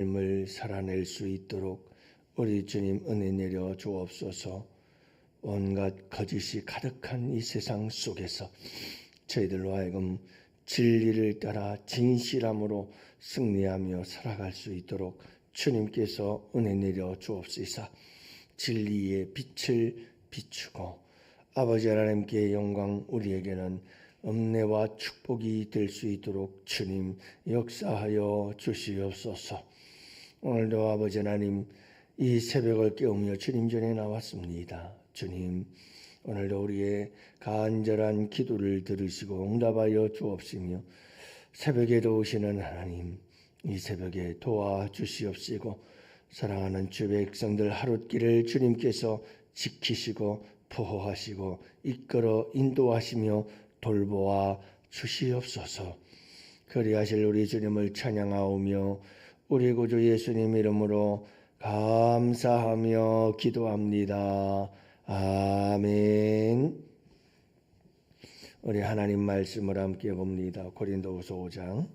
삶을 살아낼 수 있도록 우리 주님 은혜 내려 주옵소서. 온갖 거짓이 가득한 이 세상 속에서 저희들로 하여금 진리를 따라 진실함으로 승리하며 살아갈 수 있도록 주님께서 은혜 내려 주옵시사. 진리의 빛을 비추고 아버지 하나님께 영광, 우리에게는 은혜와 축복이 될 수 있도록 주님 역사하여 주시옵소서. 오늘도 아버지 하나님 이 새벽을 깨우며 주님 전에 나왔습니다. 주님, 오늘도 우리의 간절한 기도를 들으시고 응답하여 주옵시며 새벽에도 오시는 하나님, 이 새벽에 도와주시옵시고 사랑하는 주 백성들 하룻길을 주님께서 지키시고 보호하시고 이끌어 인도하시며 돌보아 주시옵소서. 그리하실 우리 주님을 찬양하오며 우리 구주 예수님 이름으로 감사하며 기도합니다. 아멘. 우리 하나님 말씀을 함께 봅니다. 고린도후서 5장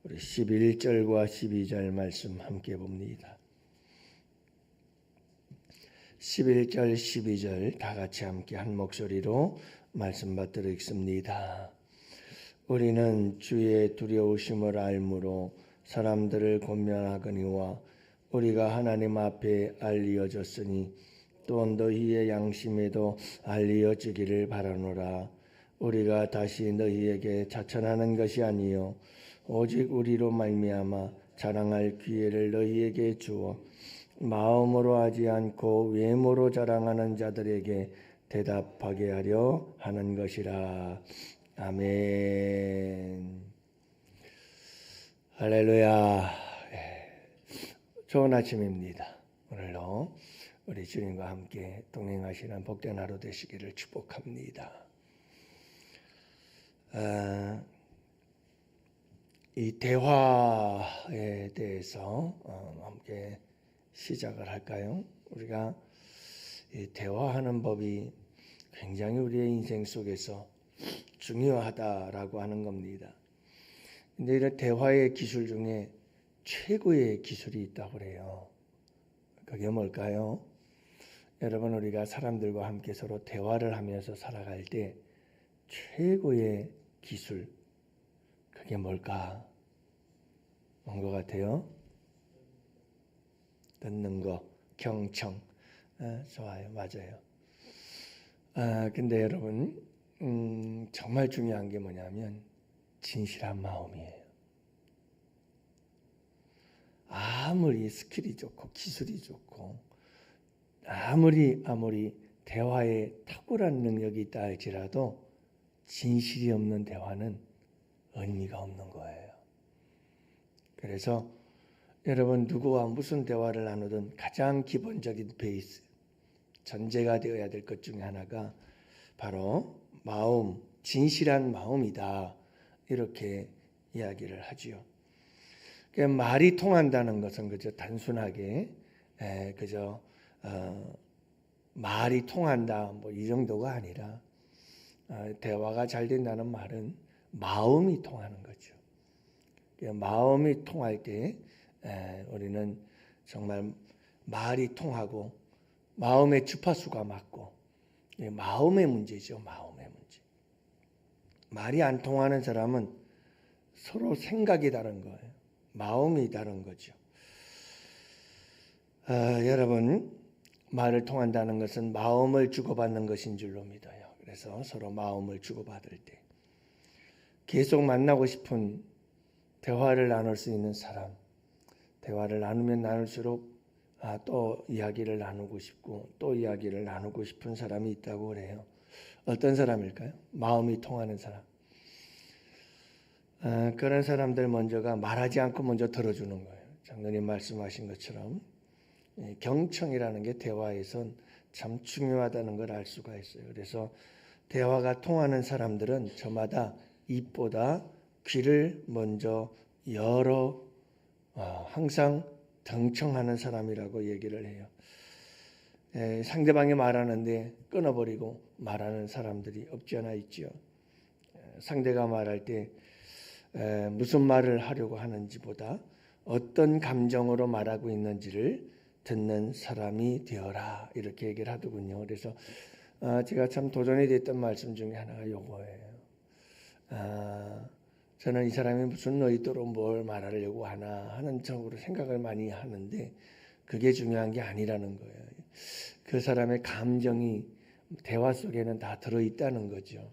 우리 11절과 12절 말씀 함께 봅니다. 11절 12절 다 같이 함께 한 목소리로 말씀 받들어 읽습니다. 우리는 주의 두려우심을 알므로 사람들을 권면하거니와 우리가 하나님 앞에 알리어졌으니 또 너희의 양심에도 알리어지기를 바라노라. 우리가 다시 너희에게 자천하는 것이 아니요 오직 우리로 말미암아 자랑할 기회를 너희에게 주어 마음으로 하지 않고 외모로 자랑하는 자들에게 대답하게 하려 하는 것이라. 아멘. 할렐루야. 좋은 아침입니다. 오늘도 우리 주님과 함께 동행하시는 복된 하루 되시기를 축복합니다. 이 대화에 대해서 함께 시작을 할까요? 우리가 이 대화하는 법이 굉장히 우리의 인생 속에서 중요하다라고 하는 겁니다. 근데 이런 대화의 기술 중에 최고의 기술이 있다고 그래요. 그게 뭘까요? 여러분, 우리가 사람들과 함께 서로 대화를 하면서 살아갈 때 최고의 기술, 그게 뭘까? 뭔 것 같아요? 듣는 거, 경청. 좋아요, 맞아요. 근데 여러분, 정말 중요한 게 뭐냐면 진실한 마음이에요. 아무리 스킬이 좋고 기술이 좋고 아무리 대화에 탁월한 능력이 있다 할지라도 진실이 없는 대화는 의미가 없는 거예요. 그래서 여러분, 누구와 무슨 대화를 나누든 가장 기본적인 베이스, 전제가 되어야 될 것 중에 하나가 바로 마음, 진실한 마음이다. 이렇게 이야기를 하지요. 그러니까 말이 통한다는 것은 그저 단순하게 그저 말이 통한다 뭐 이 정도가 아니라 대화가 잘 된다는 말은 마음이 통하는 거죠. 그러니까 마음이 통할 때 우리는 정말 말이 통하고 마음의 주파수가 맞고 마음의 문제죠. 마음의 문제. 말이 안 통하는 사람은 서로 생각이 다른 거예요. 마음이 다른 거죠. 여러분, 말을 통한다는 것은 마음을 주고받는 것인 줄로 믿어요. 그래서 서로 마음을 주고받을 때 계속 만나고 싶은 대화를 나눌 수 있는 사람, 대화를 나누면 나눌수록 또 이야기를 나누고 싶고 또 이야기를 나누고 싶은 사람이 있다고 그래요. 어떤 사람일까요? 마음이 통하는 사람. 그런 사람들 먼저가 말하지 않고 먼저 들어주는 거예요. 장로님 말씀하신 것처럼 경청이라는 게 대화에선 참 중요하다는 걸 알 수가 있어요. 그래서 대화가 통하는 사람들은 저마다 입보다 귀를 먼저 열어 항상 경청하는 사람이라고 얘기를 해요. 상대방이 말하는데 끊어버리고 말하는 사람들이 없지 않아 있죠. 상대가 말할 때 무슨 말을 하려고 하는지보다 어떤 감정으로 말하고 있는지를 듣는 사람이 되어라 이렇게 얘기를 하더군요. 그래서 제가 참 도전이 됐던 말씀 중에 하나가 요거예요. 저는 이 사람이 무슨 의도로 뭘 말하려고 하나 하는 쪽으로 생각을 많이 하는데 그게 중요한 게 아니라는 거예요. 그 사람의 감정이 대화 속에는 다 들어있다는 거죠.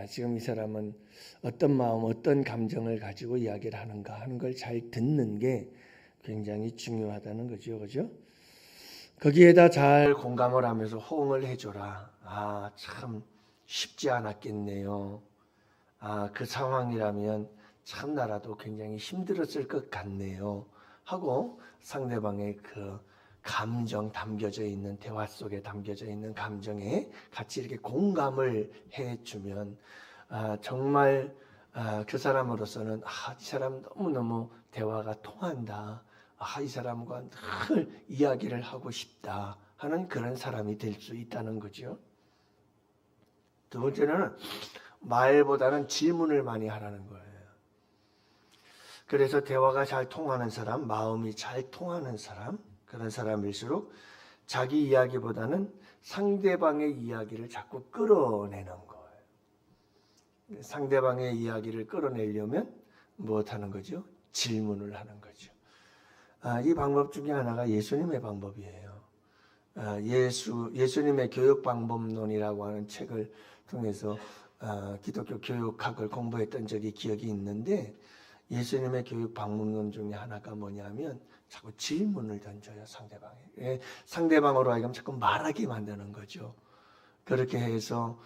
지금 이 사람은 어떤 마음, 어떤 감정을 가지고 이야기를 하는가 하는 걸 잘 듣는 게 굉장히 중요하다는 거죠. 그죠? 거기에다 잘 공감을 하면서 호응을 해줘라. 참 쉽지 않았겠네요. 그 상황이라면 참 나라도 굉장히 힘들었을 것 같네요. 하고 상대방의 그 감정 담겨져 있는 대화 속에 담겨져 있는 감정에 같이 이렇게 공감을 해주면 정말 그 사람으로서는 이 사람 너무너무 대화가 통한다. 이 사람과 늘 이야기를 하고 싶다 하는 그런 사람이 될 수 있다는 거죠. 두 번째는 말보다는 질문을 많이 하라는 거예요. 그래서 대화가 잘 통하는 사람, 마음이 잘 통하는 사람, 그런 사람일수록 자기 이야기보다는 상대방의 이야기를 자꾸 끌어내는 거예요. 상대방의 이야기를 끌어내려면 무엇하는 거죠? 질문을 하는 거죠. 이 방법 중에 하나가 예수님의 방법이에요. 예수님의 교육방법론이라고 하는 책을 통해서 기독교 교육학을 공부했던 적이 기억이 있는데 예수님의 교육방법론 중에 하나가 뭐냐면 자꾸 질문을 던져요. 상대방에. 상대방으로 하여금 자꾸 말하게 만드는 거죠. 그렇게 해서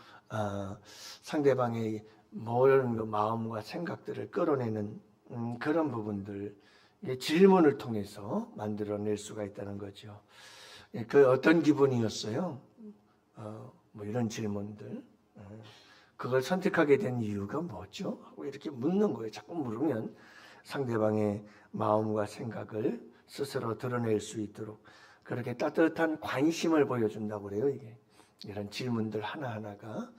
상대방의 모든 마음과 생각들을 끌어내는 그런 부분들 질문을 통해서 만들어낼 수가 있다는 거죠. 그 어떤 기분이었어요? 뭐 이런 질문들. 그걸 선택하게 된 이유가 뭐죠? 하고 이렇게 묻는 거예요. 자꾸 물으면 상대방의 마음과 생각을 스스로 드러낼 수 있도록 그렇게 따뜻한 관심을 보여준다고 그래요. 이게 이런 질문들 하나하나가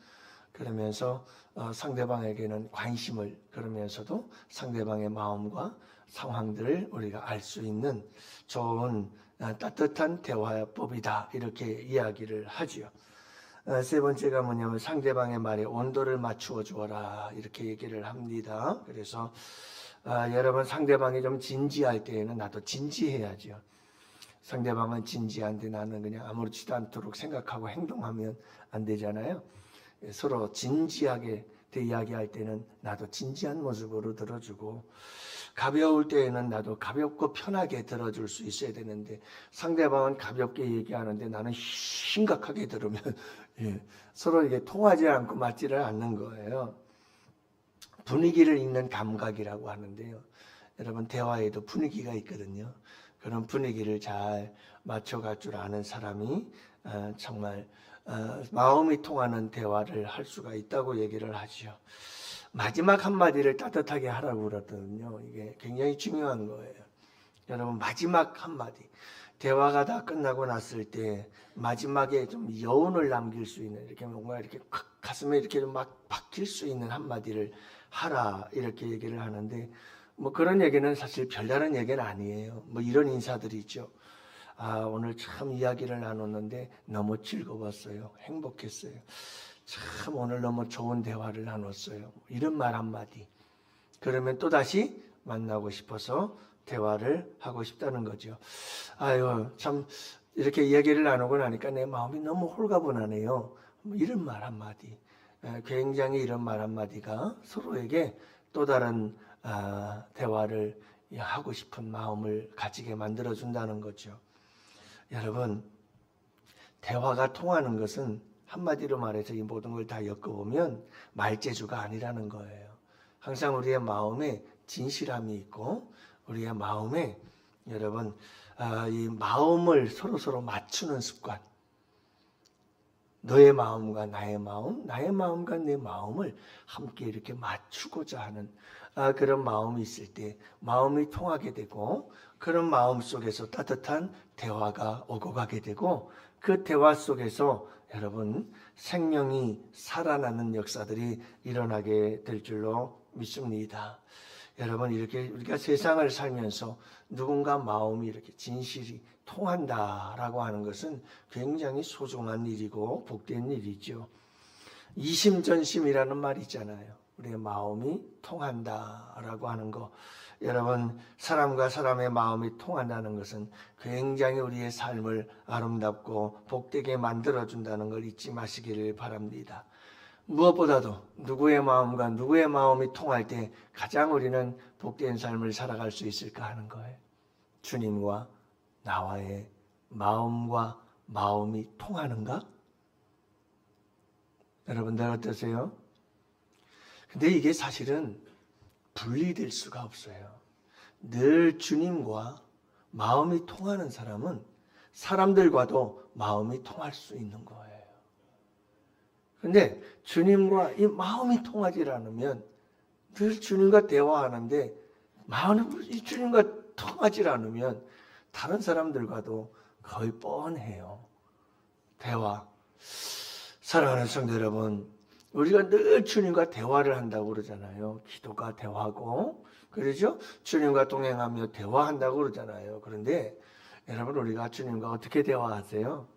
그러면서 상대방에게는 관심을 그러면서도 상대방의 마음과 상황들을 우리가 알 수 있는 좋은 따뜻한 대화법이다 이렇게 이야기를 하지요. 세 번째가 뭐냐면 상대방의 말에 온도를 맞추어 주어라 이렇게 얘기를 합니다. 그래서 여러분 상대방이 좀 진지할 때에는 나도 진지해야죠. 상대방은 진지한데 나는 그냥 아무렇지도 않도록 생각하고 행동하면 안 되잖아요. 서로 진지하게 이야기할 때는 나도 진지한 모습으로 들어주고 가벼울 때에는 나도 가볍고 편하게 들어줄 수 있어야 되는데 상대방은 가볍게 얘기하는데 나는 심각하게 들으면 서로 이게 통하지 않고 맞지를 않는 거예요. 분위기를 읽는 감각이라고 하는데요. 여러분 대화에도 분위기가 있거든요. 그런 분위기를 잘 맞춰갈 줄 아는 사람이 정말 마음이 통하는 대화를 할 수가 있다고 얘기를 하죠. 마지막 한마디를 따뜻하게 하라고 그러거든요. 이게 굉장히 중요한 거예요. 여러분 마지막 한마디 대화가 다 끝나고 났을 때 마지막에 좀 여운을 남길 수 있는 이렇게 뭔가 이렇게 가슴에 이렇게 막 박힐 수 있는 한마디를 하라 이렇게 얘기를 하는데 뭐 그런 얘기는 사실 별다른 얘기는 아니에요. 뭐 이런 인사들이 있죠. 오늘 참 이야기를 나눴는데 너무 즐거웠어요. 행복했어요. 참 오늘 너무 좋은 대화를 나눴어요. 이런 말 한마디. 그러면 또다시 만나고 싶어서 대화를 하고 싶다는 거죠. 참 이렇게 이야기를 나누고 나니까 내 마음이 너무 홀가분하네요. 이런 말 한마디. 굉장히 이런 말 한마디가 서로에게 또 다른 대화를 하고 싶은 마음을 가지게 만들어준다는 거죠. 여러분 대화가 통하는 것은 한마디로 말해서 이 모든 걸 다 엮어보면 말재주가 아니라는 거예요. 항상 우리의 마음에 진실함이 있고 우리의 마음에 여러분 이 마음을 서로 맞추는 습관 너의 마음과 나의 마음, 나의 마음과 내 마음을 함께 이렇게 맞추고자 하는 그런 마음이 있을 때 마음이 통하게 되고 그런 마음 속에서 따뜻한 대화가 오고 가게 되고 그 대화 속에서 여러분 생명이 살아나는 역사들이 일어나게 될 줄로 믿습니다. 여러분, 이렇게 우리가 세상을 살면서 누군가 마음이 이렇게 진실이 통한다라고 하는 것은 굉장히 소중한 일이고 복된 일이죠. 이심전심이라는 말이 있잖아요. 우리의 마음이 통한다라고 하는 거. 여러분, 사람과 사람의 마음이 통한다는 것은 굉장히 우리의 삶을 아름답고 복되게 만들어준다는 걸 잊지 마시기를 바랍니다. 무엇보다도 누구의 마음과 누구의 마음이 통할 때 가장 우리는 복된 삶을 살아갈 수 있을까 하는 거예요. 주님과 나와의 마음과 마음이 통하는가? 여러분들 어떠세요? 근데 이게 사실은 분리될 수가 없어요. 늘 주님과 마음이 통하는 사람은 사람들과도 마음이 통할 수 있는 거예요. 근데 주님과 이 마음이 통하지 않으면 늘 주님과 대화하는데 마음이 주님과 통하지 않으면 다른 사람들과도 거의 뻔해요. 대화. 사랑하는 성도 여러분, 우리가 늘 주님과 대화를 한다고 그러잖아요. 기도가 대화고, 그렇죠? 주님과 동행하며 대화한다고 그러잖아요. 그런데 여러분, 우리가 주님과 어떻게 대화하세요?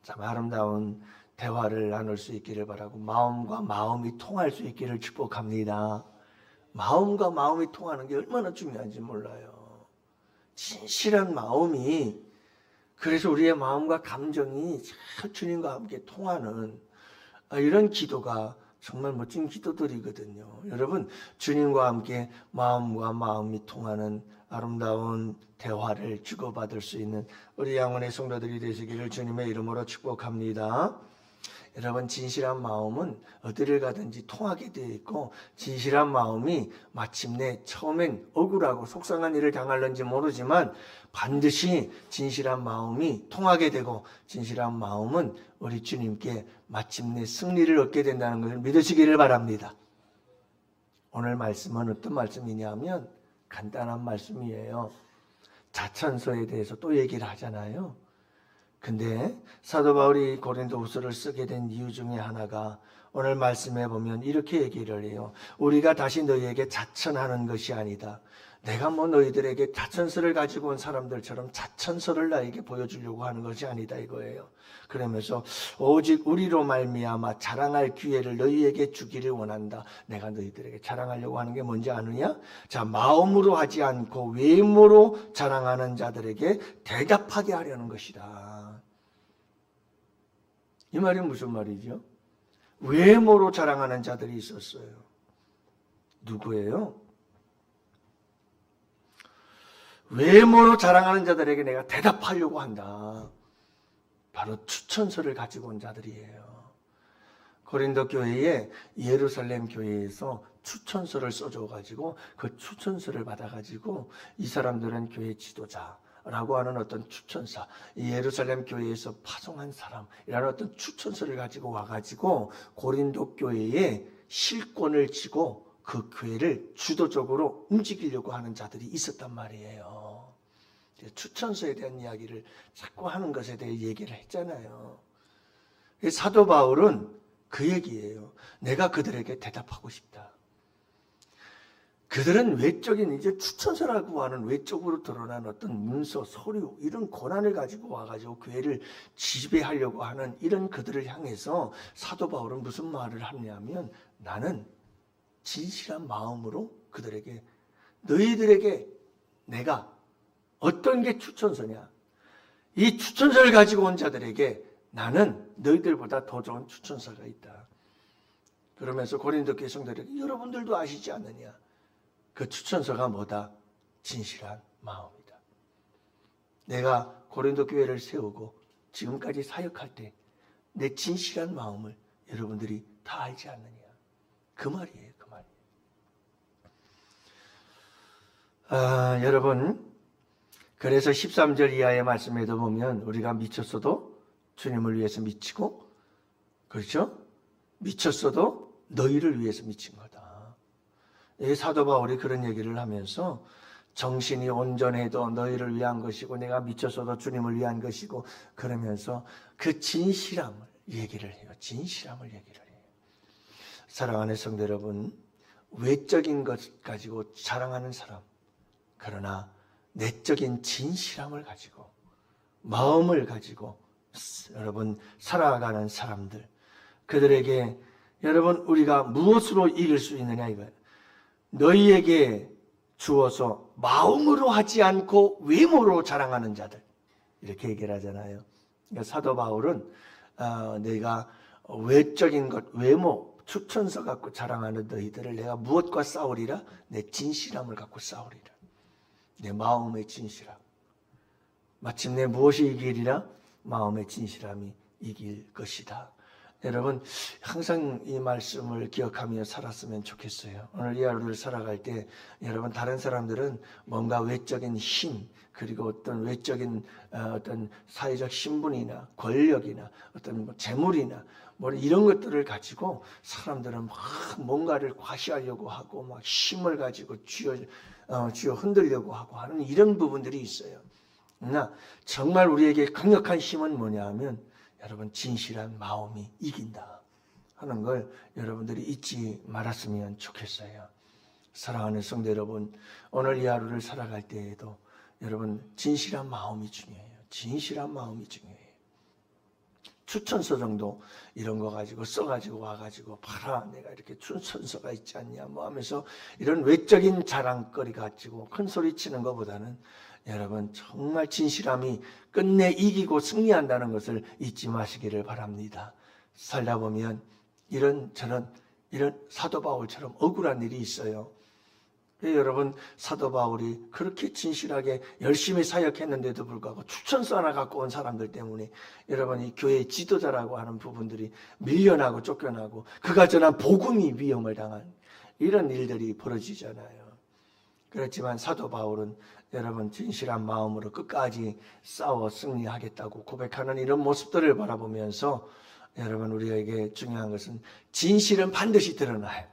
참 아름다운 대화를 나눌 수 있기를 바라고 마음과 마음이 통할 수 있기를 축복합니다. 마음과 마음이 통하는 게 얼마나 중요한지 몰라요. 진실한 마음이, 그래서 우리의 마음과 감정이 잘 주님과 함께 통하는 이런 기도가 정말 멋진 기도들이거든요. 여러분, 주님과 함께 마음과 마음이 통하는 아름다운 대화를 주고받을 수 있는 우리 영혼의 성도들이 되시기를 주님의 이름으로 축복합니다. 여러분, 진실한 마음은 어디를 가든지 통하게 되어 있고, 진실한 마음이 마침내 처음엔 억울하고 속상한 일을 당할는지 모르지만 반드시 진실한 마음이 통하게 되고, 진실한 마음은 우리 주님께 마침내 승리를 얻게 된다는 것을 믿으시기를 바랍니다. 오늘 말씀은 어떤 말씀이냐면 간단한 말씀이에요. 자천서에 대해서 또 얘기를 하잖아요. 근데 사도 바울이 고린도후서를 쓰게 된 이유 중에 하나가 오늘 말씀해 보면 이렇게 얘기를 해요. 우리가 다시 너희에게 자천하는 것이 아니다. 내가 뭐 너희들에게 자천서를 가지고 온 사람들처럼 자천서를 나에게 보여주려고 하는 것이 아니다 이거예요. 그러면서 오직 우리로 말미암아 자랑할 기회를 너희에게 주기를 원한다. 내가 너희들에게 자랑하려고 하는 게 뭔지 아느냐? 자, 마음으로 하지 않고 외모로 자랑하는 자들에게 대답하게 하려는 것이다. 이 말이 무슨 말이죠? 외모로 자랑하는 자들이 있었어요. 누구예요? 외모로 자랑하는 자들에게 내가 대답하려고 한다. 바로 추천서를 가지고 온 자들이에요. 고린도 교회에 예루살렘 교회에서 추천서를 써줘가지고 그 추천서를 받아가지고 이 사람들은 교회 지도자라고 하는 어떤 추천사, 이 예루살렘 교회에서 파송한 사람이라는 어떤 추천서를 가지고 와가지고 고린도 교회에 실권을 쥐고 그 교회를 주도적으로 움직이려고 하는 자들이 있었단 말이에요. 추천서에 대한 이야기를 자꾸 하는 것에 대해 얘기를 했잖아요. 사도 바울은 그 얘기예요. 내가 그들에게 대답하고 싶다. 그들은 외적인 이제 추천서라고 하는 외적으로 드러난 어떤 문서, 서류 이런 권한을 가지고 와가지고 교회를 지배하려고 하는 이런 그들을 향해서 사도 바울은 무슨 말을 하냐면 나는 진실한 마음으로 그들에게 너희들에게 내가 어떤 게 추천서냐? 이 추천서를 가지고 온 자들에게 나는 너희들보다 더 좋은 추천서가 있다. 그러면서 고린도 교회 성도들에게 여러분들도 아시지 않느냐? 그 추천서가 뭐다? 진실한 마음이다. 내가 고린도 교회를 세우고 지금까지 사역할 때 내 진실한 마음을 여러분들이 다 알지 않느냐? 그 말이에요. 그 말이에요. 여러분, 그래서 13절 이하의 말씀에도 보면 우리가 미쳤어도 주님을 위해서 미치고, 그렇죠? 미쳤어도 너희를 위해서 미친 거다. 사도 바울이 그런 얘기를 하면서 정신이 온전해도 너희를 위한 것이고 내가 미쳤어도 주님을 위한 것이고 그러면서 그 진실함을 얘기를 해요. 진실함을 얘기를 해요. 사랑하는 성도 여러분, 외적인 것 가지고 자랑하는 사람, 그러나 내적인 진실함을 가지고 마음을 가지고 여러분 살아가는 사람들, 그들에게 여러분 우리가 무엇으로 이길 수 있느냐 이거예요. 너희에게 주어서 마음으로 하지 않고 외모로 자랑하는 자들, 이렇게 얘기를 하잖아요. 그러니까 사도 바울은 내가 외적인 것, 외모, 추천서 갖고 자랑하는 너희들을 내가 무엇과 싸우리라? 내 진실함을 갖고 싸우리라. 내 마음의 진실함. 마침내 무엇이 이기리라? 마음의 진실함이 이길 것이다. 여러분 항상 이 말씀을 기억하며 살았으면 좋겠어요. 오늘 이 하루를 살아갈 때 여러분 다른 사람들은 뭔가 외적인 힘, 그리고 어떤 외적인 어떤 사회적 신분이나 권력이나 어떤 재물이나 뭐 이런 것들을 가지고 사람들은 막 뭔가를 과시하려고 하고 막 힘을 가지고 쥐어 흔들려고 하고 하는 이런 부분들이 있어요. 그러나 정말 우리에게 강력한 힘은 뭐냐 하면 여러분 진실한 마음이 이긴다 하는 걸 여러분들이 잊지 말았으면 좋겠어요. 사랑하는 성도 여러분, 오늘 이 하루를 살아갈 때에도 여러분 진실한 마음이 중요해요. 진실한 마음이 중요해요. 추천서 정도 이런 거 가지고 써가지고 와가지고 봐라 내가 이렇게 추천서가 있지 않냐 뭐 하면서 이런 외적인 자랑거리 가지고 큰 소리 치는 것보다는 여러분 정말 진실함이 끝내 이기고 승리한다는 것을 잊지 마시기를 바랍니다. 살다 보면 이런 사도 바울처럼 억울한 일이 있어요. 여러분 사도 바울이 그렇게 진실하게 열심히 사역했는데도 불구하고 추천서 하나 갖고 온 사람들 때문에 여러분 이 교회의 지도자라고 하는 부분들이 밀려나고 쫓겨나고 그가 전한 복음이 위험을 당한 이런 일들이 벌어지잖아요. 그렇지만 사도 바울은 여러분 진실한 마음으로 끝까지 싸워 승리하겠다고 고백하는 이런 모습들을 바라보면서 여러분 우리에게 중요한 것은 진실은 반드시 드러나요.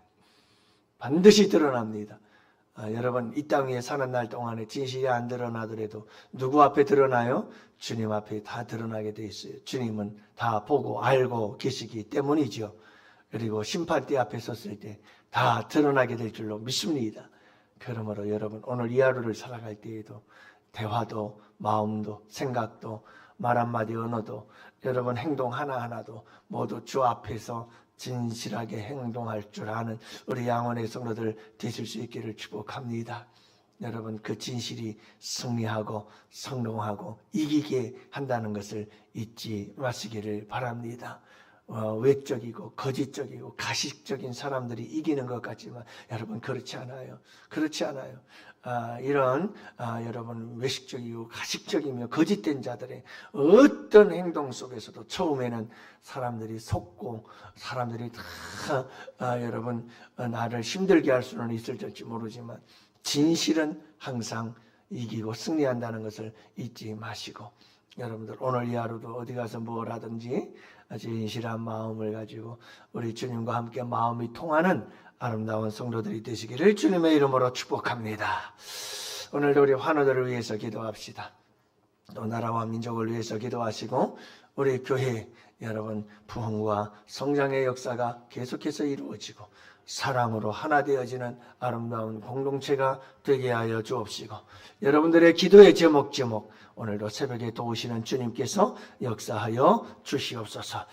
반드시 드러납니다. 여러분 이 땅 위에 사는 날 동안에 진실이 안 드러나더라도 누구 앞에 드러나요? 주님 앞에 다 드러나게 돼 있어요. 주님은 다 보고 알고 계시기 때문이죠. 그리고 심판대 앞에 섰을 때 다 드러나게 될 줄로 믿습니다. 그러므로 여러분 오늘 이 하루를 살아갈 때에도 대화도 마음도 생각도 말 한마디 언어도 여러분 행동 하나하나도 모두 주 앞에서 진실하게 행동할 줄 아는 우리 양원의 성도들 되실 수 있기를 축복합니다. 여러분 그 진실이 승리하고 성공하고 이기게 한다는 것을 잊지 마시기를 바랍니다. 외적이고 거짓적이고 가식적인 사람들이 이기는 것 같지만 여러분 그렇지 않아요. 그렇지 않아요. 여러분 외식적이고 가식적이며 거짓된 자들의 어떤 행동 속에서도 처음에는 사람들이 속고 사람들이 다 여러분 나를 힘들게 할 수는 있을지 모르지만 진실은 항상 이기고 승리한다는 것을 잊지 마시고 여러분들 오늘 이 하루도 어디 가서 뭘 하든지 진실한 마음을 가지고 우리 주님과 함께 마음이 통하는 아름다운 성도들이 되시기를 주님의 이름으로 축복합니다. 오늘도 우리 환우들을 위해서 기도합시다. 또 나라와 민족을 위해서 기도하시고 우리 교회 여러분 부흥과 성장의 역사가 계속해서 이루어지고 사랑으로 하나 되어지는 아름다운 공동체가 되게 하여 주옵시고 여러분들의 기도의 제목 오늘도 새벽에 도우시는 주님께서 역사하여 주시옵소서.